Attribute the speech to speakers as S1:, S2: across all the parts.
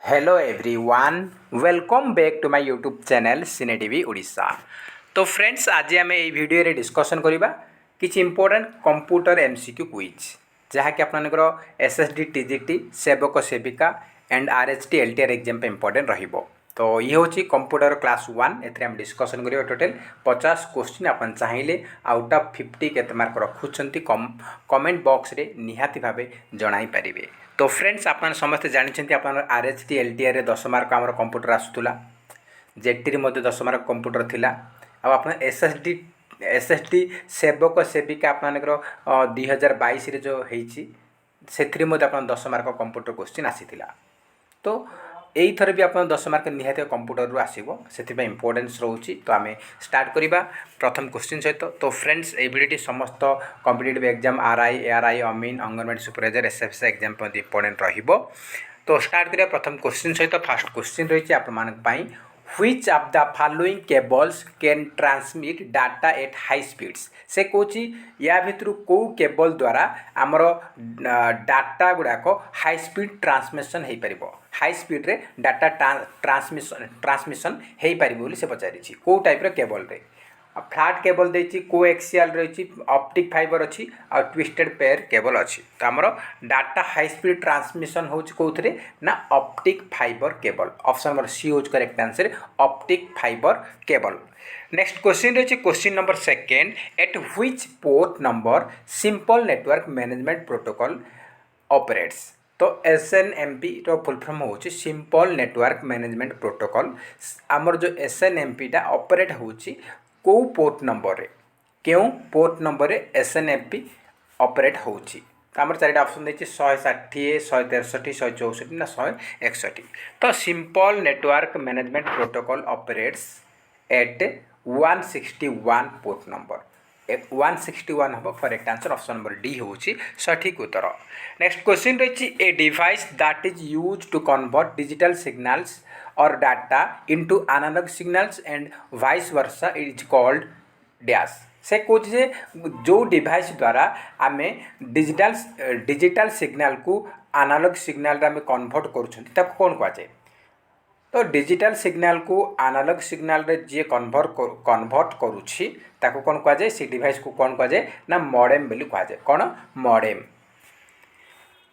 S1: Hello everyone, welcome back to my YouTube channel cine TV Odisha. तो friends, आज आम ये वीडियो रे डिस्कशन करवा किसी इंपोर्टेंट कंप्यूटर एमसीक्यू क्विज जहाँकि आपंकर एसएसडी टीजीटी सेवक सेविका एंड आरएचटी एलटीआर एग्जाम पे इंपोर्टेंट रहिबो। तो ये हूँ कंप्यूटर क्लास 1 एम डिस्कसन करिया टोटल 50 क्वेश्चन आपन चाहिए आउट ऑफ 50 केते मार्क रखुचंती कमेंट बॉक्स रे निहाती भावे जणाई पारिबे। तो फ्रेंड्स, आपन समस्त जानिछंती आपन आरएचटी एलटीआर रे 10 मार्क हमर कंप्यूटर आसुतला, जेटी रे मध्ये 10 मार्क कंप्यूटर थिला। आ आपन एसएसडी सेवक सेविका आपनकर 2022 रे जो हेछि सेथि मध्ये आपन 10 मार्क कंप्यूटर क्वेश्चन आसीथिला। तो यही थर भी आप 10 मार्क निहाती कंप्यूटर रू आसो से इंपोर्टेंस रोचे। तो आम स्टार्ट करवा प्रथम क्वेश्चन सहित। तो फ्रेंड्स, ये वीडियो समस्त कॉम्पिटिटिव एग्जाम आरआई एआरआई अमीन अंगनवाड़ी सुपरवाइजर एसएफएससी एग्जाम इंपोर्टेंट रहिबो। तो स्टार्ट करिया प्रथम क्वेश्चन सहित। फास्ट क्वेश्चन रही आप which of the following cables can transmit data at high speeds. से कौची या भितर कौ केबल द्वारा आमर डाटा गुड़ाक हाई स्पीड ट्रांसमिशन हो पार, हाई स्पीड रे डाटा ट्रांसमिशन हो पार बोली से पचारि कौ टाइप केबल रे। फ्लैट केबल देछि, कोएक्सियल रही, ऑप्टिक फाइबर अच्छी और ट्विस्टेड पेयर केबल अच्छी। तो आमर डाटा हाई स्पीड ट्रांसमिशन होछि कोथरे ना optic fibre cable. Option number C होछि correct answer, optic fibre cable. Next question रही question number second, at which port number simple network management protocol operates. तो SNMP रो फुल फॉर्म होछि simple network management protocol. आमर जो SNMP टा operate होछि को पोर्ट नंबर रे, क्यों पोर्ट नंबर रे SNMP ऑपरेट होछि। तो आमर चारिटा ऑप्शन देछि 160 163 164 ना 161। तो simple network management protocol operates at 161 port number. 161 हम correct answer, option number D होछि सठिक उत्तर। नेक्स्ट क्वेश्चन रही a device that is use to convert digital signals और data into analogue signals and vice versa is called dash. से कौच जे जो डिवाइस द्वारा आम डिजिटल सिग्नल को एनालॉग सिग्नल आम कन्वर्ट कर कौन कहुए। तो डिजिटल सिग्नल को एनालॉग सिग्नल रे जे कन्वर्ट करुछि ताको कौन कहुए, से डिवाइस को कौन कहुए ना मॉडेम बोली कहुए। कौन मॉडेम।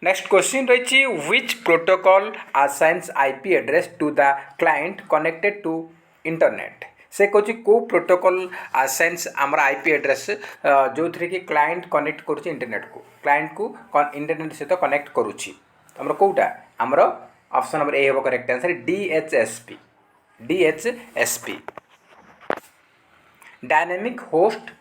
S1: नेक्स्ट क्वेश्चन रही which protocol assigns IP address to the client connected to internet. से कौन को प्रोटोकॉल असाइन्स आमर आईपी एड्रेस जो थी कि क्लाइंट कनेक्ट करुच्ची इंटरनेट को, क्लाइंट को इंटरनेट सहित कनेक्ट करुच्ची आमर कोटा आमर ऑप्शन नंबर ए हम correct answer DHCP। DHCP dynamic host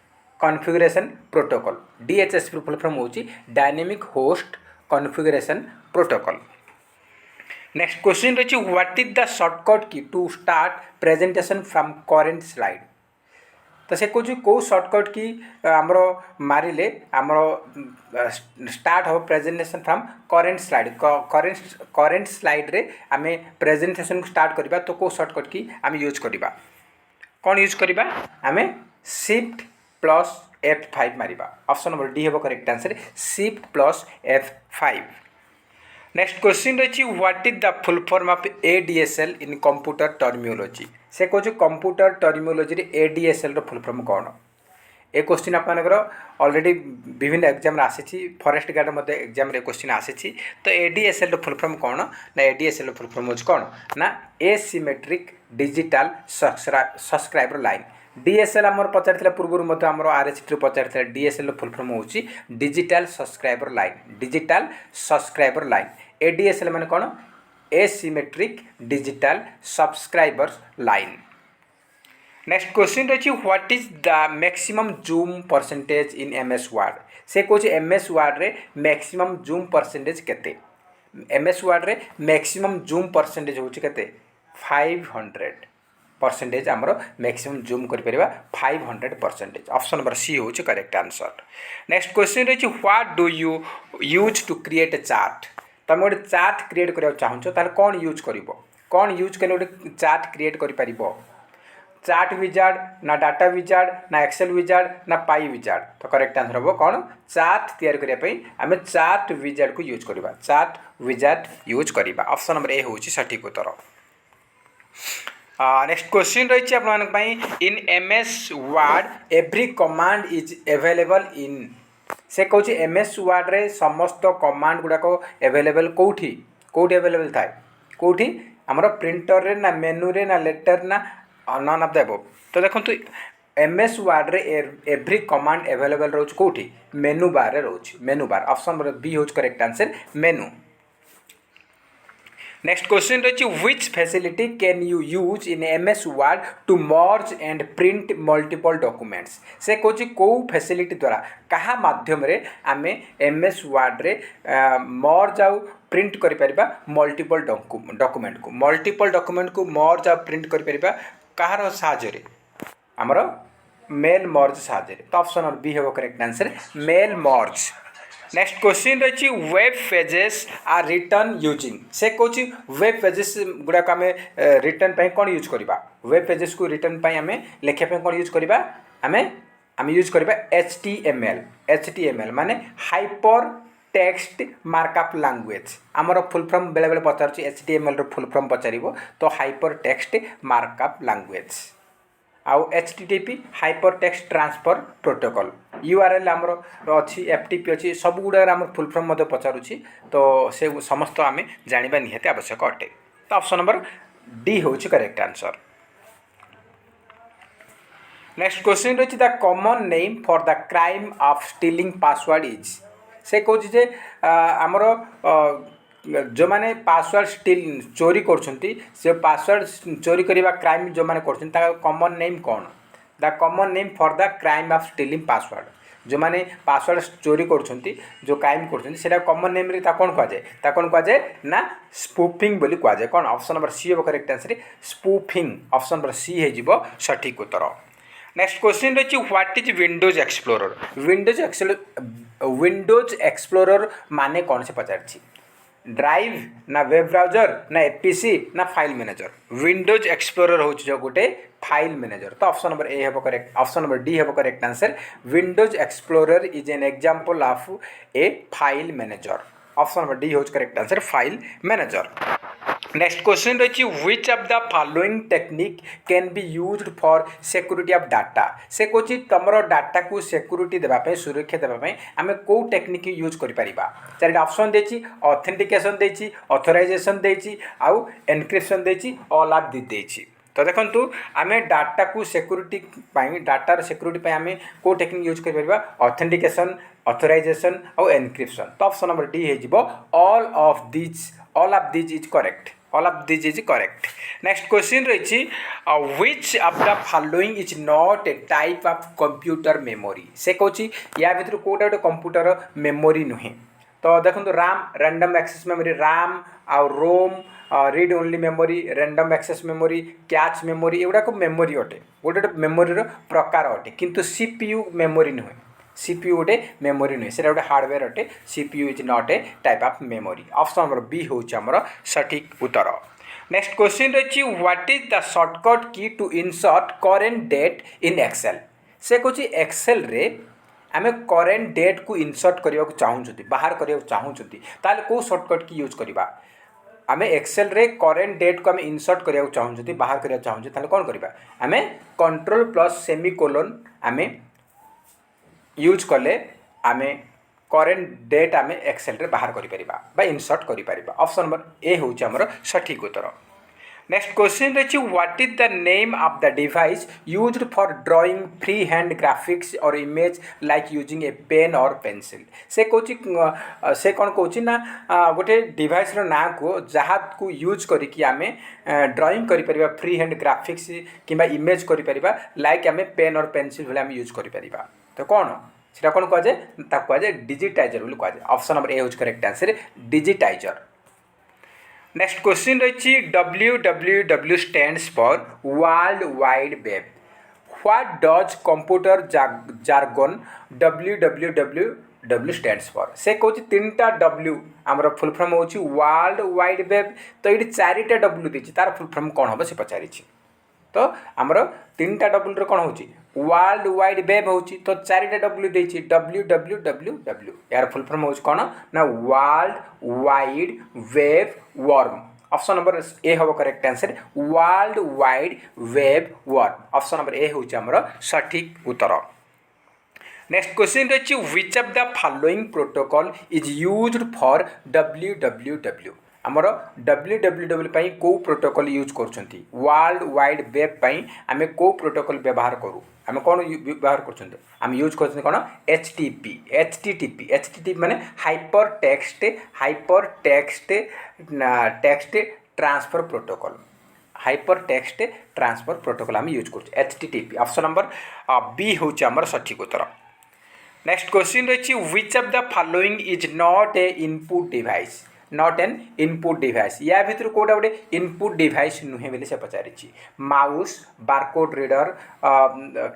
S1: configuration protocol. DHCP full form होची dynamic host configuration protocol. Next question रही what is the shortcut key to start presentation from current slide. तो से कौन कौ shortcut की आमर मारिले आमर स्टार्ट हो presentation from current slide. Current slide रे आम प्रेजेंटेशन को स्टार्ट करबा। तो कौ शॉर्टकट की आम यूज करबा, कौन यूज करबा आम शिफ्ट प्लस F5 मारिबा। ऑप्शन नंबर डी हम correct answer shift plus F5। Next question रही what is the full form of ADSL in computer terminology. से कौन कंप्यूटर टर्मिनोलॉजी रे ADSL रो फुल फॉर्म कौन। ए क्वेश्चन आपनकर ऑलरेडी विभिन्न एग्जाम आसी, फॉरेस्ट गार्ड मध्य एग्जाम रे क्वेश्चन आसी। तो ADSL रो फुल फॉर्म कौन ना ADSL रो फुल फॉर्म होछि कौन ना asymmetric digital subscriber line. DSL आमर पचार पूर्व मध्य आमर RHT पचार DSL फुल फॉर्म होछि digital subscriber line. Digital subscriber line ADSL माने कौन asymmetric digital subscriber line. Next question रही what is the maximum zoom percentage in MS word. से कौन MS वर्ड रे मैक्सिमम जूम परसेंटेज केते। MS word रे maximum zoom percentage होछि केते 500% आमर मैक्सिमम जूम कर परिबा 500%। ऑप्शन नंबर सी होछि करेक्ट आंसर। नेक्स्ट क्वेश्चन रही what do you use to create a chart. तुम गोटे चार्ट क्रिएट करने चाहूँ तार कौन यूज कर, कौन यूज कले गोटे चार्ट क्रिएट कर। चार्ट विजार्ड ना डाटा विजार्ड ना एक्सेल विजार्ड ना पाई विजार्ड। तो करेक्ट आंसर हम कौन चार्ट तैयार करने आम चार्ट विजार्ड को यूज करवा। चार्ट विजार्ड यूज करवा। ऑप्शन नंबर ए हूँ सठिक उत्तर। नेक्स्ट क्वेश्चन रही आप इन MS word every command is available in. से कौन एमएस वर्ड रे समस्त कमांड गुड़ाक अवेलेबल कौटी कौटी अवेलेबल थाए कौटी आमर प्रिंटर रे ना मेनू रे ना लेटर ना नन ऑफ द अबव। तो देखो एमएस वर्ड रे एव्री कमांड अवेलेबल रोच कौटी मेनू बार रे रोच menu bar. Option number B होच correct answer menu. Next question रही which facility can you use in MS word to merge and print multiple documents. से कौन कौ फैसिलिटी द्वारा क्या माध्यम रे आमे एमएस वर्ड रे मर्ज आउ प्रिंट करि परिबा मल्टीपल डॉक्यूमेंट को मर्ज आउ प्रिंट करि परिबा कहार साहाय्य रे हमर मेल मर्ज साहाय्य रे। तो ऑप्शन नंबर बी हेबो correct answer mail merge. Next question रही web pages are written using. से कौन वेब पेजेस गुड़ाक आम रिटर्न कौन यूज करवा वेब पेजेस को रिटर्न आम लिखापी कौन यूज करवा आम यूज करवा HTML माने हाइपर टेक्स्ट मार्कअप लैंग्वेज। आमर फुल फॉर्म बेले बेले पचार HTML रो फुल फॉर्म पचार तो हाइपर टेक्स्ट मार्कअप लैंग्वेज आउ HTTP hyper text transfer protocol. URL आमर अच्छी FTP अच्छी सब गुड़ाक आम फुल फॉर्म मध्य पचारुछि तो से समस्त आम जाना निहाती आवश्यक अटे। तो ऑप्शन नंबर डी हूँ करेक्ट आंसर। नेक्स्ट क्वेश्चन रही the common name for the crime of stealing password is. से कौन जे आमर जो मैंने पासवर्ड स्टील चोरी कर पासवर्ड चोरी करने क्राइम जो मैंने कर कॉमन नेम कौन the common name for the crime of stealing password. जो मैंने पासवर्ड चोरी कर जो क्राइम कर कॉमन नेम रे कौन कहुए कौन कहुए ना स्पूफिंग बोली कहुए। कौन ऑप्शन नंबर सी हम correct answer spoofing. Option number C हो सठिक उत्तर। नेक्स्ट क्वेश्चन रही what is Windows Explorer. Windows Explorer माने कौन से पचार ड्राइव ना वेब ब्राउजर ना एपीसी ना फाइल मैनेजर। विंडोज एक्सप्लोरर हो जो गोटे फाइल मैनेजर। तो ऑप्शन नंबर ए हम करेक्ट ऑप्शन नंबर डी हम correct answer Windows Explorer is an example of a file manager. Option number D होज correct answer file manager. Next question रही which of the following technique can be used for security of data. से कौन तुम data को security देवाई सुरक्षा देवाई आम कौ टेक्निक यूज कर चार ऑप्शन देछि ऑथेंटिकेशन देछि ऑथराइजेशन देछि आउ एनक्रिप्शन देछि ऑल ऑफ दिस देछि। तो देखो आम डाटा को सिक्योरिटी डाटार सिक्योरिटी आम कौ टेक्निक यूज कर ऑथेंटिकेशन ऑथराइजेशन आउ एनक्रिप्शन। तो ऑप्शन नंबर डी हो all of this is correct all of this is correct. Next question रही which of the following is not a type of computer memory। से कौन या भर कौटा गोटे कंप्यूटर मेमोरी नुहे। तो देखो RAM random access memory RAM आउ ROM read only memory random access memory cache memory एगुड़ाक मेमोरी अटे गोटे मेमोरी प्रकार अटे किंतु CPU मेमोरी नुहे। CPU गोटे मेमोरी नुहे से गोटे हार्डवेयर अटे CPU is not a type of memory. Option number B हूँ सठिक उत्तर। नेक्स्ट क्वेश्चन रही what is the shortcut key to insert current date in Excel. से कौन एक्सेल रे आम करेंट डेट को इनसर्ट करने को चाहूँ बाहर करने को चाहूँ ताल कौ शॉर्टकट की यूज करवा आम एक्सेल रे करेंट डेट को आम इनसर्ट करने को चाहूँ बाहर करने चाहूँ ताल कौन करवा आम कंट्रोल प्लस सेमिकोलोन आम यूज कले आम करेंट डेट आम एक्सेल रे बाहर करिपरिबा इनसर्ट करिपरिबा। ऑप्शन नंबर ए हूँ आमर सठिक उत्तर। नेक्स्ट क्वेश्चन रही what is the name of the device used for drawing free hand graphics और image like using a pen और पेंसिल। से कौन से कौन कौन ना गोटे डिवाइस ना को जहाँ को यूज करके आम ड्राइंग करिपरिबा फ्री हैंड ग्राफिक्स किंबा इमेज करिपरिबा लाइक आम पेन और पेंसिल भले आम यूज करिपरिबा। तो कौन से कौन कहुए कहुए डिजिटाइजर बोली कहुए। ऑप्शन नंबर ए हूँ correct answer digitiser. Next question रही www stands for world wide web. What does computer jargon www stands for. से कौन तीन टा W आमर फुल फॉर्म हूँ वर्ल्ड वाइड वेब। तो ये चारिटा W देती तार फुल फॉर्म कौन हम से पचारि। तो आमर तीन टा W कौन हूँ वर्ल्ड वाइड वेब होची तो चारिटा डब्ल्यू देछि www यार फुल फॉर्म होची कोन ना world wide web worm option number A हबो correct answer world wide web worm option number A होची हमर सठिक उत्तर। नेक्स्ट क्वेश्चन रही which of the following protocol is used for www आमर www को प्रोटोकॉल यूज कर वर्ल्ड वाइड वेब पई आमे को प्रोटोकॉल व्यवहार करूँ आम कौन व्यवहार कर यूज कर कौन एचटीटीपी माने hyper text text transfer protocol hyper text transfer protocol आम यूज कर एचटीटीपी ऑप्शन नंबर बी हूँ आमर सठिक उत्तर। नेक्स्ट क्वेश्चन रही which of the following is not A input device not an input device या भितर कोटा गोटे इनपुट डिवाइस नुहे बोली से पचारि माउस बारकोड रीडर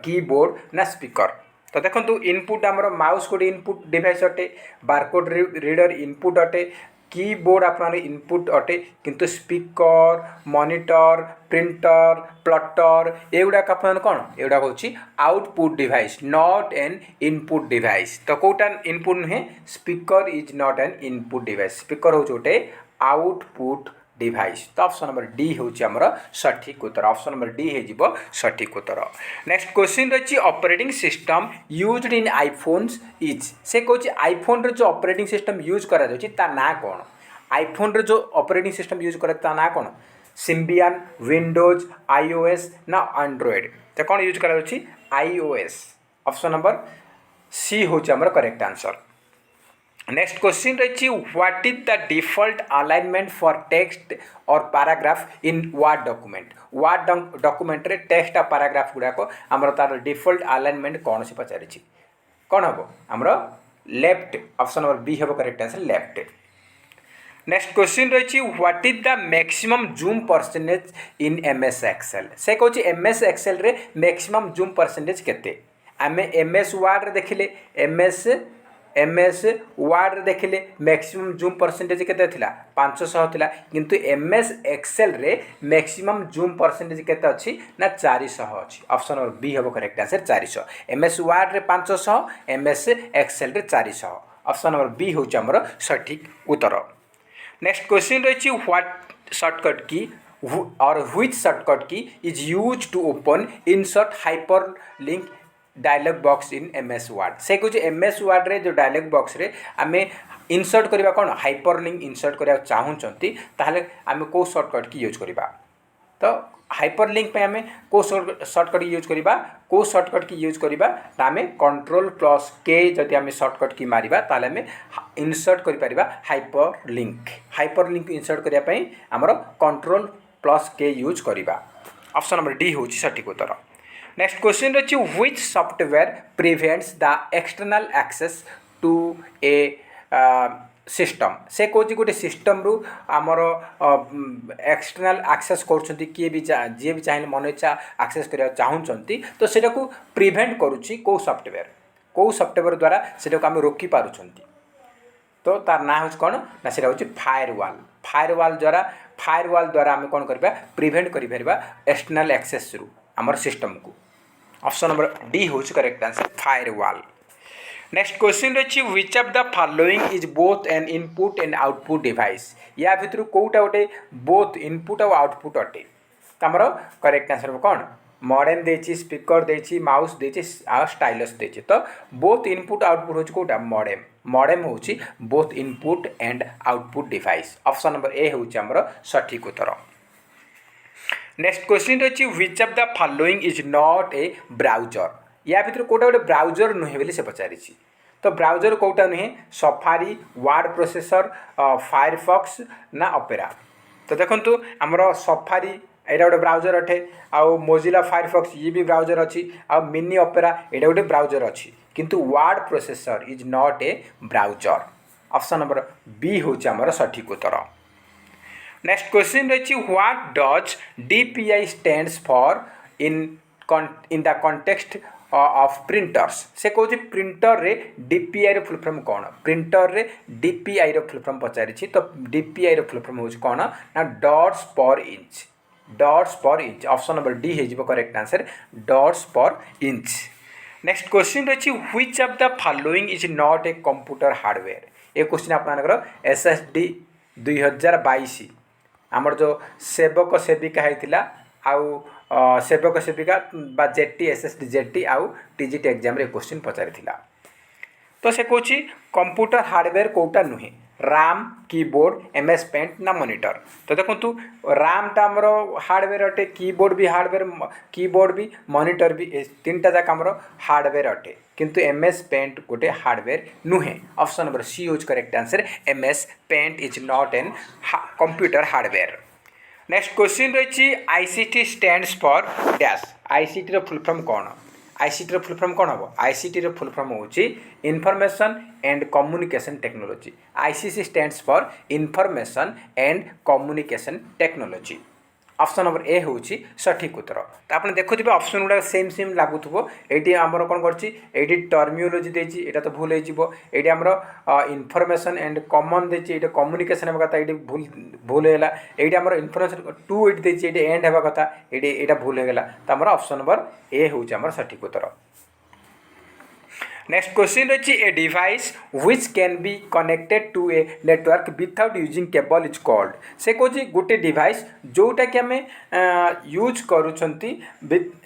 S1: कीबोर्ड ना स्पीकर तो देखो इनपुट आमर माउस गोटे इनपुट डिवाइस अटे बारकोड रीडर इनपुट अटे कीबोर्ड आपन इनपुट अटे किंतु स्पीकर मॉनिटर प्रिंटर प्लटर एगुड़ाक आप कौन एगुड़ाक हूँ output device not an input device तो कौटा इनपुट नुहे speaker is not N input device speaker हूँ गोटे आउटपुट डिवाइस तो ऑप्शन नंबर डी हूँ आमर सठिक उत्तर ऑप्शन नंबर डी हो सठिक उत्तर। नेक्स्ट क्वेश्चन रही operating system used in iPhones is से कहूँ आईफोन रो जो ऑपरेटिंग सिस्टम यूज करा ना कौन आईफोन रो जो ऑपरेटिंग सिस्टम यूज करा ना कौन सिम्बियन विंडोज iOS ना एंड्रॉयड तो कौन यूज करा iOS ऑप्शन नंबर सी हूँ आमर करेक्ट आंसर। नेक्स्ट क्वेश्चन रही what is the default alignment for text और पैराग्राफ इन वर्ड डॉक्यूमेंट रे टेक्स्ट और पैराग्राफ गुड़ाक आमर तार डिफॉल्ट अलाइनमेंट कौन से पचारि कौन हम आमर लेफ्ट ऑप्शन नंबर बी हम correct answer left. Next question रही what is the maximum zoom percentage in MS Excel से कहूँ MS एक्सेल रे मैक्सिमम जूम परसेंटेज केते आम MS वर्ड रे देखिले MS वर्ड रे देखिले मैक्सिमम जूम परसेंटेज केते थिला 500 थिला किंतु MS एक्सेल रे मैक्सिमम जूम परसेंटेज केते अछि ना 400 अछि ऑप्शन नंबर बी हबो करेक्ट आंसर 400 MS वर्ड रे 500 MS एक्सेल रे 400 ऑप्शन नंबर बी हो हमर सठिक उत्तर। नेक्स्ट क्वेश्चन रही what shortcut key or which shortcut key is use to open insert hyperlink dialogue box in MS word से कुछ MS वर्ड रे जो डायलॉग बॉक्स रे आमे इंसर्ट करबा कौन हाइपर लिंक इंसर्ट करबा चाहूचंती ताहले आमे को शॉर्टकट की यूज करबा तो हाइपर लिंक पे आमे को शॉर्टकट यूज करबा को शॉर्टकट की यूज करबा आमे Ctrl+K जदि आमे शॉर्टकट की मारिबा ताहले आमे इंसर्ट करि परिबा हाइपर लिंक इंसर्ट करिया पई हमरो Ctrl+K यूज करबा ऑप्शन नंबर डी होची सठिक उत्तर। नेक्स्ट क्वेश्चन रही which software prevents the external access to a system से कौन गोटे सिस्टम रु आमर एक्सटर्नल एक्सेस कर किए भी जी भी चाहिए मन इच्छा एक्सेस करने चाहूँगी तो सेटा को प्रिवेंट करुच्ची कौ सॉफ्टवेयर द्वारा सेटा को आम रोकी पारुछंती तो तार ना हूँ कौन ना सेटा हूँ फायरवाल द्वारा आम कौन करबा प्रिवेंट करि परबा एक्सटर्नल एक्सेस रु आमर सिस्टम को ऑप्शन नंबर डी हूँ correct answer firewall. Next question रही which of the following is both an input and output device या भितर कोटा गोटे बोथ इनपुट और आउटपुट अटे तमर करेक्ट आंसर कौन मॉडेम देछि स्पीकर देछि माउस देछि आ स्टाइलस देछि तो बोथ इनपुट आउटपुट होछि कोटा मॉडेम होछि both input and output device option number A होछि हमर सठिक उत्तर। नेक्स्ट क्वेश्चन रही which of the following is not a browser या भितर कोटा गोटे ब्राउजर नुहे बोली से पचारि तो ब्राउजर कोटा नुहे सफारी वर्ड प्रोसेसर फायरफॉक्स ना ओपेरा तो देखंतु हमरो सफारी एटा गोटे ब्राउजर अटे आउ मोजिला फायरफॉक्स ये भी ब्राउजर अच्छी आउ मिनी ओपेरा एटा गोटे ब्राउजर अच्छी किंतु word processor is not a browser option number B हूँ आमर सठिक उत्तर। नेक्स्ट क्वेश्चन रही what does DPI stands for in the context of printers से कहूँ प्रिंटर रे DPI रो फुल फॉर्म कौन प्रिंटर रे DPI रो फुल फॉर्म पचारि तो DPI रो फुल फॉर्म हूँ कौन ना डॉट्स पर इंच डॉट्स पर इंच। ऑप्शन नंबर डी हो करेक्ट आंसर डॉट्स पर इंच। नेक्स्ट क्वेश्चन रही which of the following is not a computer hardware. ये क्वेश्चन आप SSD 2022 आमर जो सेवक सेविका होता आउ सेवक सेविका बा जेटी SSD जेटी आउ टीजीटी एग्जाम रे क्वेश्चन पचारि तो से कौन कंप्यूटर हार्डवेयर कौटा नुहे राम कीबोर्ड MS पेंट ना मॉनिटर। तो देखो राम टा आमर हार्डवेयर अटे कीबोर्ड भी हार्डवेयर कीबोर्ड भी मॉनिटर भी तीन टा जाक आमर हार्डवेयर अटे किंतु MS पेंट गोटे हार्डवेयर नुहे। ऑप्शन नंबर सी यूज correct answer MS paint is not an computer hardware. Next question रही ICT stands for dash. ICT रो फुल फॉर्म कौन? ICT रो फुल फॉर्म कौन हम? ICT रो फुल फॉर्म होची information and communication technology. ICC stands for information and communication technology. Option number A होची सठिक उत्तर। तो आप देखुथिबे ऑप्शन गुडा सेम सेम लागुथबो। एटी हमर कोन करछि एटी टर्मिनोलॉजी देछि एटा तो भूल हेजिबो। एटी हमर इंफॉर्मेशन एंड कॉमन देछि एटी कम्युनिकेशन हेबा कथा एटी भूल हेला। एटी हमर इंफॉर्मेशन टू एटी देछि एटी एंड हेबा कथा एटी एटा भूल हेगला। तो हमर ऑप्शन नंबर ए होची हमर सठिक उत्तर। नेक्स्ट क्वेश्चन रही a device which can be connected to a network without using cable is called. से कौन गोटे डिवाइस जोटा कि आम यूज करूछंती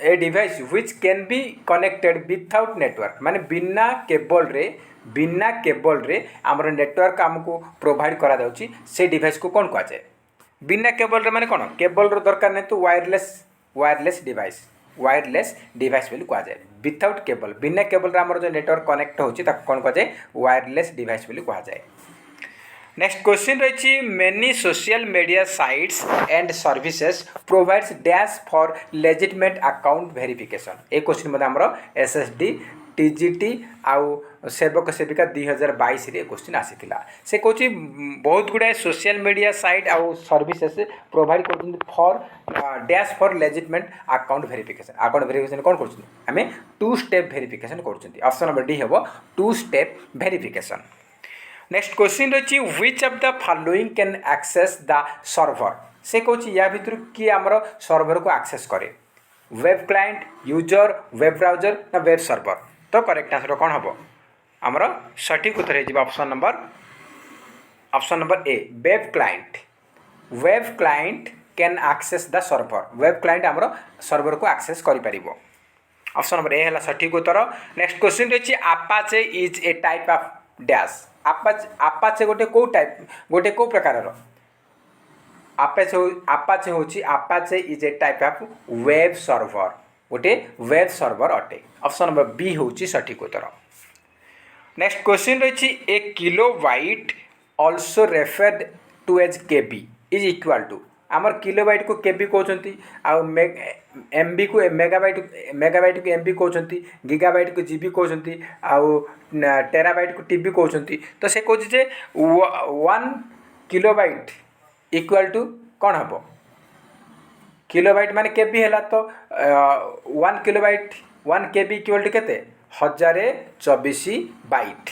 S1: a device which can be connected without network माने बिना केबल रे आमर नेटवर्क आमको प्रोवाइड करा जाउची से डिवाइस को कौन कहा जाए? बिना केबल रे माने कौन केबल रो दरकार नहीं तो वायरलेस डिवाइस बोली कहा जाए। विथआउट केबल बिना केबल आमर जो नेटवर्क कनेक्ट होची ताको कौन कहा जाए? वायरलेस डिवाइस बोली कहा जाए। नेक्स्ट क्वेश्चन रही many social media sites and services provides dash for legitimate account verification. A question मतलब आमर SSD TGT आउ सेवक सेविका 2022 रे क्वेश्चन आसीथिला। से कहछि बहुत गुडा सोशल मीडिया साइट आउ सर्विसेस प्रोवाइड करछन for dash for legitimate account verification. Account verification कोन करछन? हमें 2 स्टेप वेरिफिकेशन करछन। ऑप्शन नंबर डी हेबो 2 स्टेप वेरिफिकेशन। नेक्स्ट क्वेश्चन रही which of the following can access the server. से कहछि या भितर कि हमर सर्वर को एक्सेस करे web client user web browser ना वेब सर्वर। तो करेक्ट आंसर कौन हम? आमर सठिक उत्तर है option number A web client can access the server. Web client आमर सर्वर को एक्सेस करि परिबो। ऑप्शन नंबर ए है सठिक उत्तर। नेक्स्ट क्वेश्चन रही Apache is a type of dash. Apache गोटे को प्रकार Apache is a type of web server गोटे वेब सर्वर अटे। ऑप्शन नंबर बी होची सठिक उत्तर। नेक्स्ट क्वेश्चन रही a kilobyte also referred to as KB is equal to. आमर किलोबाइट को KB कहते MB को मेगाबाइट को MB कहते गीगाबाइट को GB कहते आउ टेराबाइट को TB कहते। तो से कहते 1 किलोबाइट इक्वल टू कौन हम? किलोबाइट माने KB है तो 1 किलोबाइट 1 KB इक्वल टू केते 1024 byte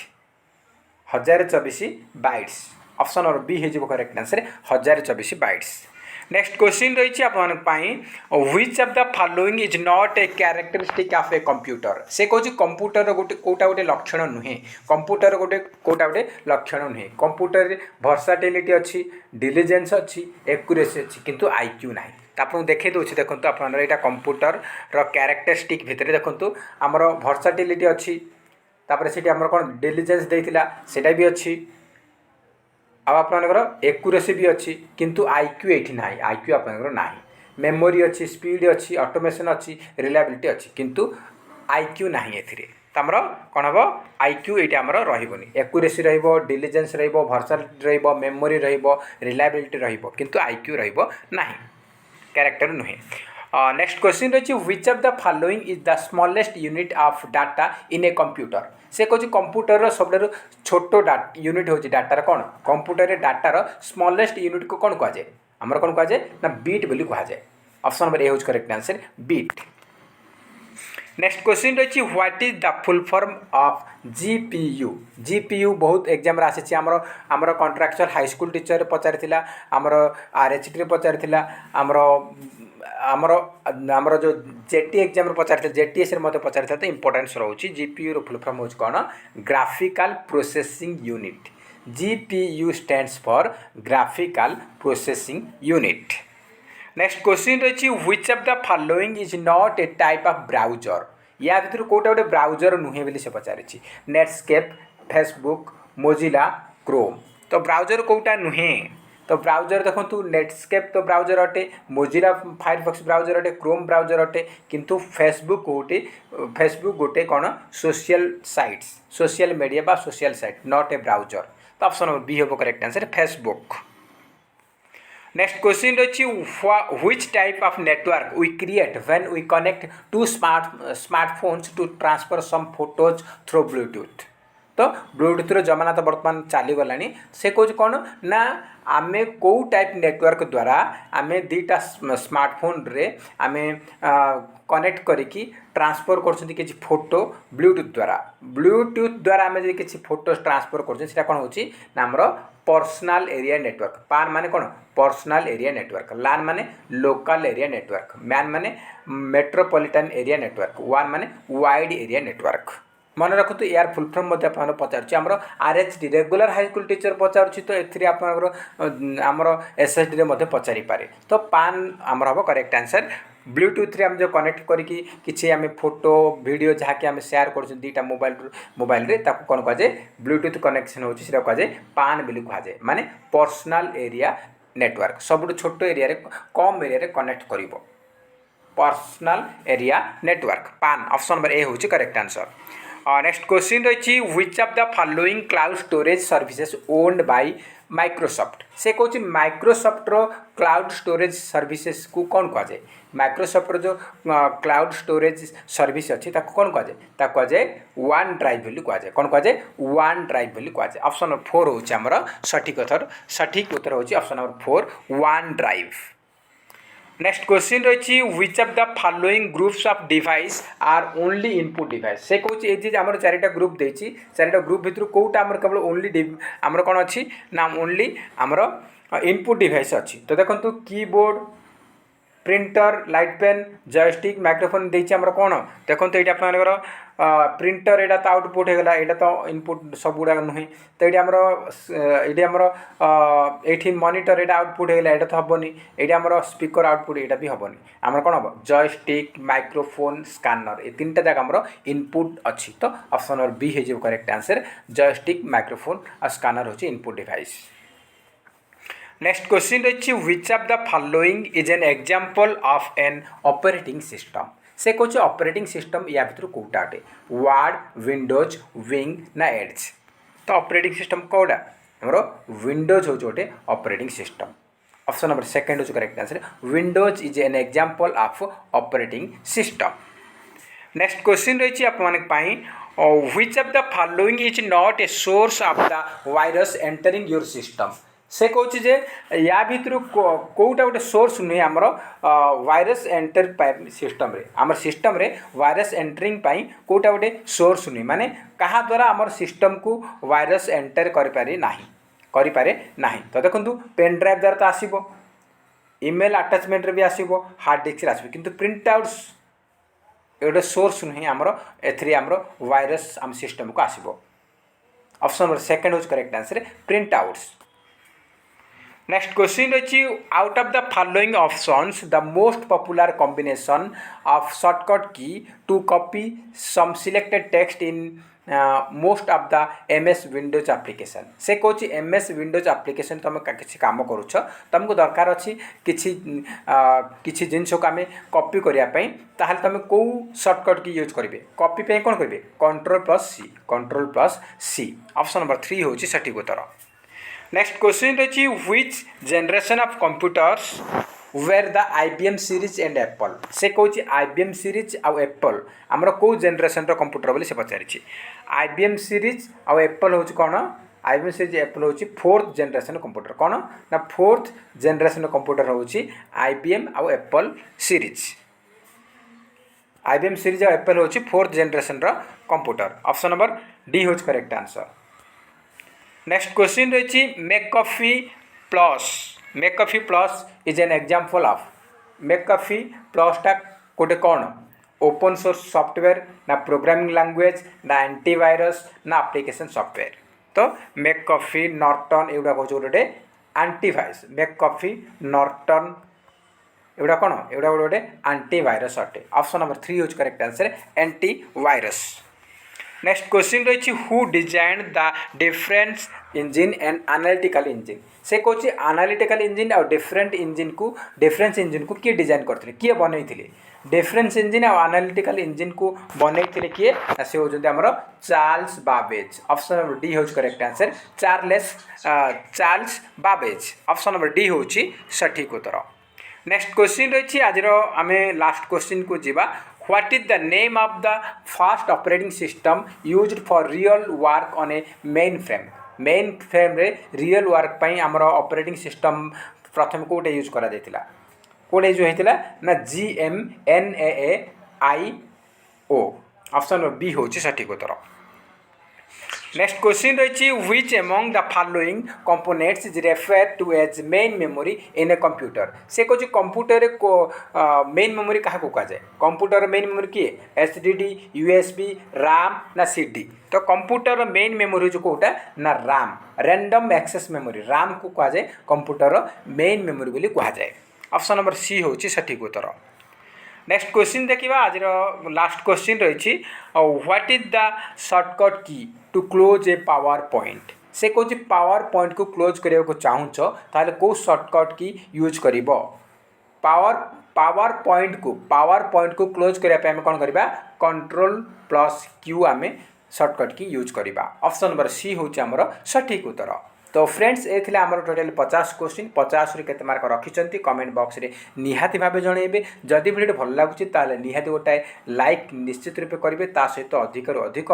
S1: 1024 bytes. Option number B हो correct answer 1024 bytes. Next question रही which of the following is not a characteristic of a computer. से कहूँ कंप्यूटर गोटे कौटा गोटे लक्षण नुहे कंप्यूटर गोटे कौटा गोटे लक्षण नुहे। कंप्यूटर वर्साटिलिटी अच्छी डिलिजेंस अच्छी एक्यूरेसी अच्छी किंतु IQ ना। आपको देखे दूसरी देखो आपंकर यहाँ कंप्यूटर कैरेक्टरिस्टिक भितर देखो आमर वर्साटिलिटी अच्छी से कौन डिलिजेंस देता सेटा भी अच्छी आपर एक्यूरेसी भी अच्छी किंतु IQ ये ना IQ आपर ना। मेमोरी अच्छी स्पीड अच्छी ऑटोमेशन अच्छी रिलायबिलिटी अच्छी किंतु IQ ना एमर कौन हम IQ ये रही एक्यूरेसी डिलिजेंस वर्साटिलिटी मेमोरी रिलायबिलिटी किंतु IQ रही कैरेक्टर नुहे। नेक्स्ट क्वेश्चन रही which of the following is the smallest unit of data in a computer. से कहूँ कंप्यूटर सब छोट यूनिट हूँ डाटार कौन कंप्यूटर डाटार स्मॉलेस्ट यूनिट को कौन कहुए आमर कौन कहुए ना बीट बोली कहुए। ऑप्शन नंबर ए हूँ correct answer beat. Next question रही what is the full form of GPU बहुत एग्जाम आसी आमर कॉन्ट्राक्चुअल हाई स्कूल टीचर पचारि आमर RHT रे पचारि आमर आमर आमर जो जेटी एग्जाम पचार जेटीएस मत पचार तो इंपोर्टेंस रोचे जीपीयू रो फुल फॉर्म हो कौन graphical processing unit GPU stands for graphical processing unit. Next question रही which of the following is not a type of browser या भर कोटा गोटे ब्राउजर नुहे बोली से पचारि नेटस्केप फेसबुक मोजिला क्रोम तो ब्राउजर कोटा नुहे तो ब्राउजर देखो नेटस्केप तो ब्राउजर अटे मोजिला फायरफॉक्स ब्राउजर अटे क्रोम ब्राउजर अटे किंतु फेसबुक गोटे कौन सोशल साइट्स सोशल मीडिया बा social site not a browser तो ऑप्शन नंबर बी हम correct answer Facebook. Next question रही which type of network we create when we connect two smartphones to transfer some photos through Bluetooth तो Bluetooth जमाना तो बर्तमान चलीगला से कौन कौन ना आम कौ टाइप नेटवर्क द्वारा आम दीटा स्मार्टफोन रे आम कनेक्ट करिकी ट्रांसफर कर फोटो ब्लूटूथ द्वारा आम किसी फोटो ट्रांसफर कर कौन होमर पर्सनल एरिया नेटवर्क पान माने कौन पर्सनल एरिया नेटवर्क लान माने लोकल एरिया नेटवर्क मैन माने मेट्रोपॉलिटन एरिया नेटवर्क वन माने वाइड एरिया नेटवर्क। मन रखु यार फुल फॉर्म पचार आमर RHD regular high school teacher पचार तो आमर एसएसडी पचारि पारे तो पान आमर हम करेक्ट आंसर ब्लूटूथ रे हम जो कनेक्ट करिकी किछि आम फोटो वीडियो जहाँ कि आम शेयर कर दीटा मोबाइल रे ताकू कौन कहुए ब्लूटूथ कनेक्शन होची सेटा कहुए पान बोली कहुए माने पर्सनल एरिया नेटवर्क सबुठ छोट एरिया रे कम एरिया रे कनेक्ट करिवो पर्सनल एरिया नेटवर्क पान ऑप्शन नंबर ए होची करेक्ट आंसर। नेक्स्ट क्वेश्चन रही which of the following cloud storage services owned by Microsoft से कौन माइक्रोसॉफ्ट रो क्लाउड स्टोरेज सर्विसेज को कौन कहुए माइक्रोसॉफ्ट जो क्लाउड स्टोरेज सर्विस अच्छी कौन कहुए वन ड्राइव बोली कहुए कौन कहुए वन ड्राइव बोली कहुए ऑप्शन नंबर 4 होची हमर सठिक उत्तर होची option number 4 OneDrive. Next question रही which of the following groups of device are only input device से कौन ये आम चारिटा ग्रुप देती चारिटा ग्रुप भितर कौटा आम केवल ओनली आमर कौन अच्छी ना ओनली आमर इनपुट डिवाइस अच्छी तो देखो keyboard printer light pen joystick microphone देती आमर कौन देखो ये आपर प्रिंटर एटा तो आउटपुट होगा यहाँ तो इनपुट सब गुड़ा नुहे तो ये आमर ये मॉनिटर एटा आउटपुट होगा यहाँ तो हेनी ये आमर स्पीकर आउटपुट यहाँ भी हेनी आमर कौन हम जयस्टिक माइक्रोफोन स्कानर ये तीन जगह आमर इनपुट अच्छी तो ऑप्शन नंबर बी हो करेक्ट आंसर जयस्टिक माइक्रोफोन और स्कानर होची इनपुट डिवाइस। नेक्स्ट क्वेश्चन रही which of the following is an example of an operating system से कौन ऑपरेटिंग सिस्टम या भर कौटा अटे वर्ड विंडोज विंग ना एड्स तो ऑपरेटिंग सिस्टम कौटा आमर विंडोज हो गोटे operating system option number second हो correct answer Windows is an example of operating system. Next question रही आपमानी which of the following is not a source of the virus entering your system से कौच जे या भर कौटा गोटे source नुहे आमर virus enter system रे आमर सिस्टम रे वायरस एंटरिंग पाई कौटा गोटे सोर्स नुहे माने कहा द्वारा आमर सिस्टम को वायरस एंटर करें ना तो देखो पेन ड्राइव द्वारा तो आसो इमेल आटाचमेंट रे भी आसो हार्ड डिस्क आसो किंतु प्रिंट आउट्स गोटे सोर्स नुहे आमर एमर वायरस आम सिस्टम को आसो ऑप्शन नंबर सेकंड हो correct answer print outs. Next question रही out of the following options the most popular combination of shortcut key to copy some selected text in most of the MS Windows application से कौच MS Windows application तुम किसी काम करुच तुमको दरकार अच्छी किसी जिनस को आम कॉपी करने तुम कौ शॉर्टकट की यूज करेंगे कॉपी पे कौन करेंगे control plus C option number 3 होची सठिक उत्तर। नेक्स्ट क्वेश्चन रही which generation of computers were the IBM series and Apple से कौच IBM सीरीज आउ एप्पल आमर कौ जनरेशन कंप्यूटर बोली से पचारि IBM सीरीज आउ एप्पल हूँ कौन IBM सीरीज एप्पल हूँ 4th जनरेशन कंप्यूटर कौन ना 4th जनरेशन कंप्यूटर हूँ IBM आउ एप्पल सीरीज IBM सीरीज आउ एप्पल हूँ 4th generation computer option number D हूँ करेक्ट आंसर। नेक्स्ट क्वेश्चन रही McAfee plus is an example of McAfee प्लसटा गोटे कौन ओपन सोर्स सॉफ्टवेयर ना प्रोग्रामिंग लैंग्वेज ना एंटीवायरस ना एप्लिकेशन सॉफ्टवेयर। तो मेकअफी नॉर्टन एगुड़ा कौन गोटे एंटीवायरस मेकअफी नॉर्टन एगुड़ा कौन एगुड़ा गोटे एंटीवायरस अटे। ऑप्शन नंबर 3 होज correct answer antivirus. Next question रही who design the difference engine and analytical engine. से कौन एनालिटिकल इंजिन और डिफरेंस इंजिन को किए डिजाइन करते किए बनई डिफरेंस इंजिन और एनालिटिकल इंजिन को बनई किए से होती आमर Charles Babbage. Option number D होज correct answer Charles Babbage. Option number D हूँ सठिक उत्तर। नेक्स्ट क्वेश्चन रही आज आम लास्ट क्वेश्चन को जीवा what is the name of the first operating system used for real work on A main frame रे रियल वर्क पाई आमर ऑपरेटिंग सिस्टम प्रथम कोटे यूज करा जायतिला कोटे जो होता ना GMNAAIO। ऑप्शन नंबर बी होची सठिक उत्तर। नेक्स्ट क्वेश्चन रही which among the following components is refer to as main memory in a computer. से कौन कंप्यूटर को मेन मेमोरी क्या कह जाए कंप्यूटर मेन मेमोरी किए SSD USB RAM ना CD। तो कंप्यूटर मेन मेमोरी जो कौटा ना RAM random access memory RAM को कह जाए कंप्यूटर मेन मेमोरी बोली कह जाए। ऑप्शन नंबर सी होची सठिक उत्तर। नेक्स्ट क्वेश्चन देखिए आज लास्ट क्वेश्चन रही what is the shortcut key to close a PowerPoint. से कौन पावर पॉइंट को क्लोज करने को चाहूच ताहले को शॉर्टकट की यूज कर पावर पॉइंट को क्लोज करने कौन करवा Ctrl+Q आम शॉर्टकट की यूज करवा। ऑप्शन नंबर सी हूँ आमर सठिक उत्तर। तो फ्रेंड्स ये थे आमर टोटाल 50 क्वेश्चन 50 रू केते मार्क रखिंट कमेंट बॉक्स रे निहाती भाव जनइबे। जदि वीडियो भल लगुच ताले निहाती गोटाए लाइक निश्चित रूपे करेंगे ता सहित अधिक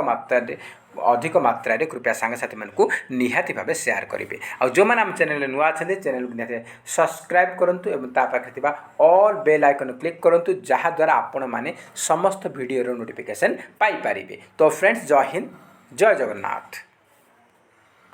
S1: मात्रा कृपया सांगसाथी मानू निहाती भाव सेयार करेंगे। और जो मैंने आम चैनल नुआ अच्छा चैनल को निहाती सब्सक्राइब करूँ और पाखे ऑल बेल आइकन क्लिक करूँ जहाद्वारा आपण मैंने समस्त वीडियो नोटिफिकेशन पाइपर। तो फ्रेंड्स जय हिंद जय जगन्नाथ।